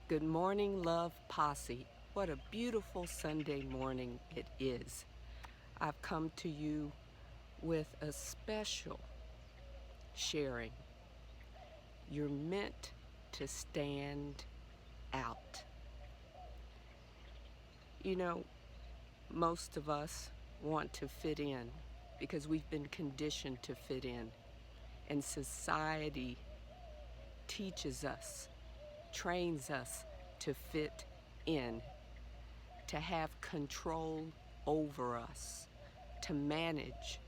Good morning, Love Posse. What a beautiful Sunday morning it is. I've come to you with a special sharing. You're meant to stand out. You know, most of us want to fit in because we've been conditioned to fit in. And society teaches us, trains us to fit in, to have control over us, to manage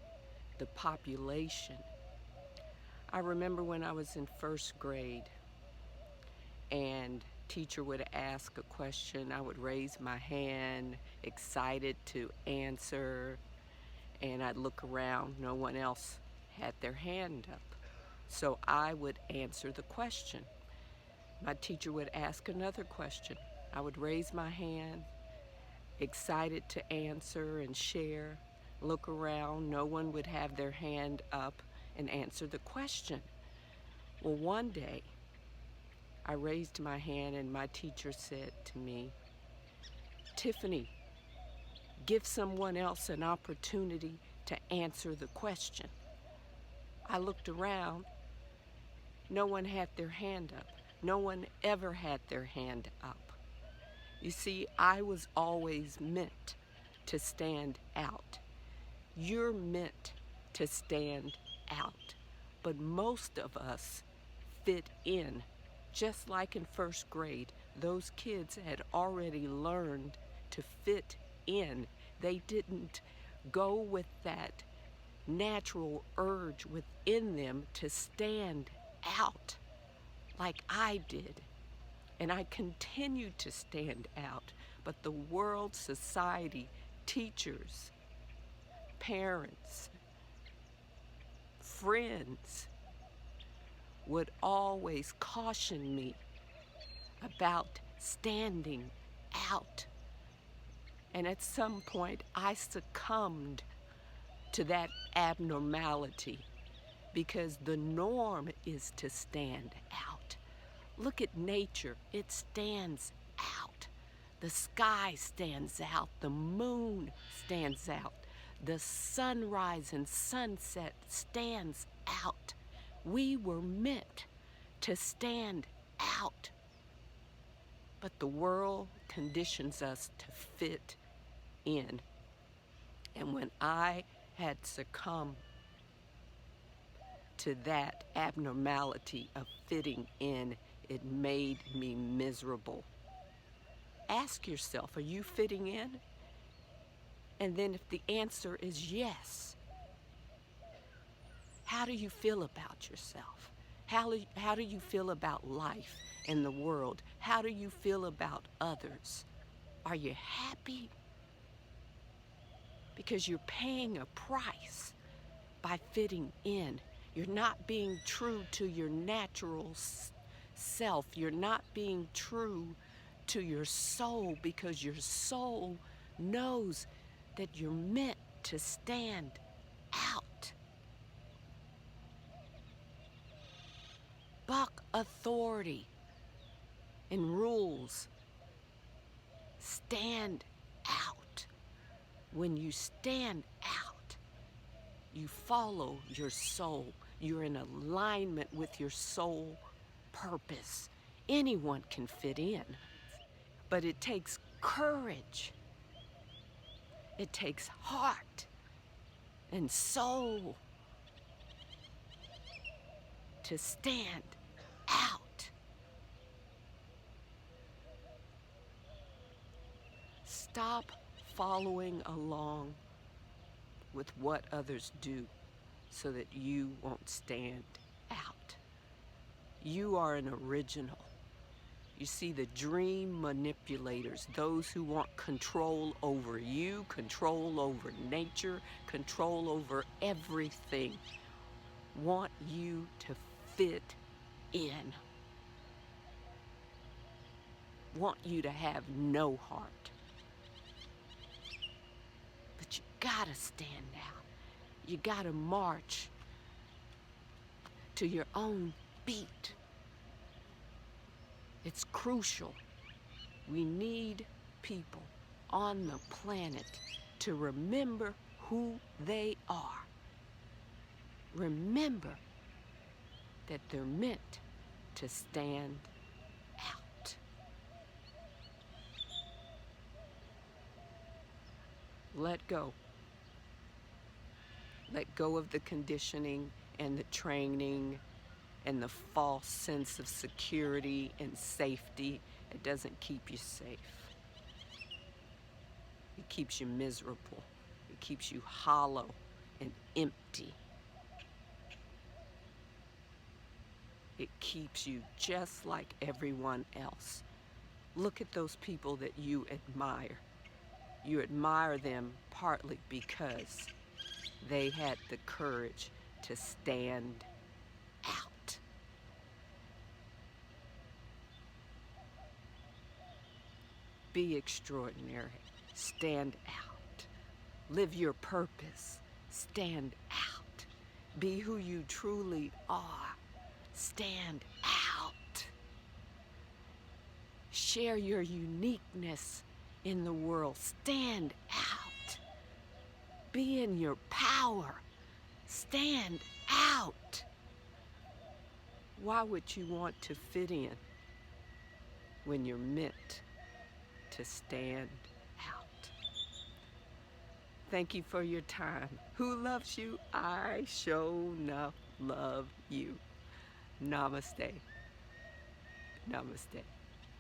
the population. I remember when I was in first grade and teacher would ask a question, I would raise my hand, excited to answer, and I'd look around, no one else had their hand up. So I would answer the question. My teacher would ask another question. I would raise my hand, excited to answer and share, look around, no one would have their hand up and answer the question. Well, one day I raised my hand and my teacher said to me, "Tiffany, give someone else an opportunity to answer the question." I looked around, no one had their hand up. No one ever had their hand up. You see, I was always meant to stand out. You're meant to stand out. But most of us fit in. Just like in first grade, those kids had already learned to fit in. They didn't go with that natural urge within them to stand out like I did. And I continue to stand out. But the world, society, teachers, parents, friends would always caution me about standing out. And at some point, I succumbed to that abnormality because the norm is to stand out. Look at nature, it stands out. The sky stands out, the moon stands out, the sunrise and sunset stands out. We were meant to stand out. But the world conditions us to fit in. And when I had succumbed to that abnormality of fitting in, it made me miserable. Ask yourself, are you fitting in? And then if the answer is yes, how do you feel about yourself? How do you feel about life and the world? How do you feel about others? Are you happy? Because you're paying a price by fitting in. You're not being true to your natural self. You're not being true to your soul because your soul knows that you're meant to stand out. Buck authority and rules. Stand out. When you stand out, you follow your soul. You're in alignment with your soul purpose. Anyone can fit in, but it takes courage. It takes heart and soul to stand out. Stop following along with what others do so that you won't stand out. You are an original. You see, the dream manipulators, those who want control over you, control over nature, control over everything, want you to fit in, want you to have no heart. But you gotta stand out. You gotta march to your own beat. It's crucial. We need people on the planet to remember who they are. Remember that they're meant to stand out. Let go. Let go of the conditioning and the training and the false sense of security and safety. It doesn't keep you safe. It keeps you miserable. It keeps you hollow and empty. It keeps you just like everyone else. Look at those people that you admire. You admire them partly because they had the courage to stand out. Be extraordinary. Stand out. Live your purpose. Stand out. Be who you truly are. Stand out. Share your uniqueness in the world. Stand out. Be in your power. Stand out. Why would you want to fit in when you're meant to stand out? Thank you for your time. Who loves you? I sure enough love you. Namaste. Namaste.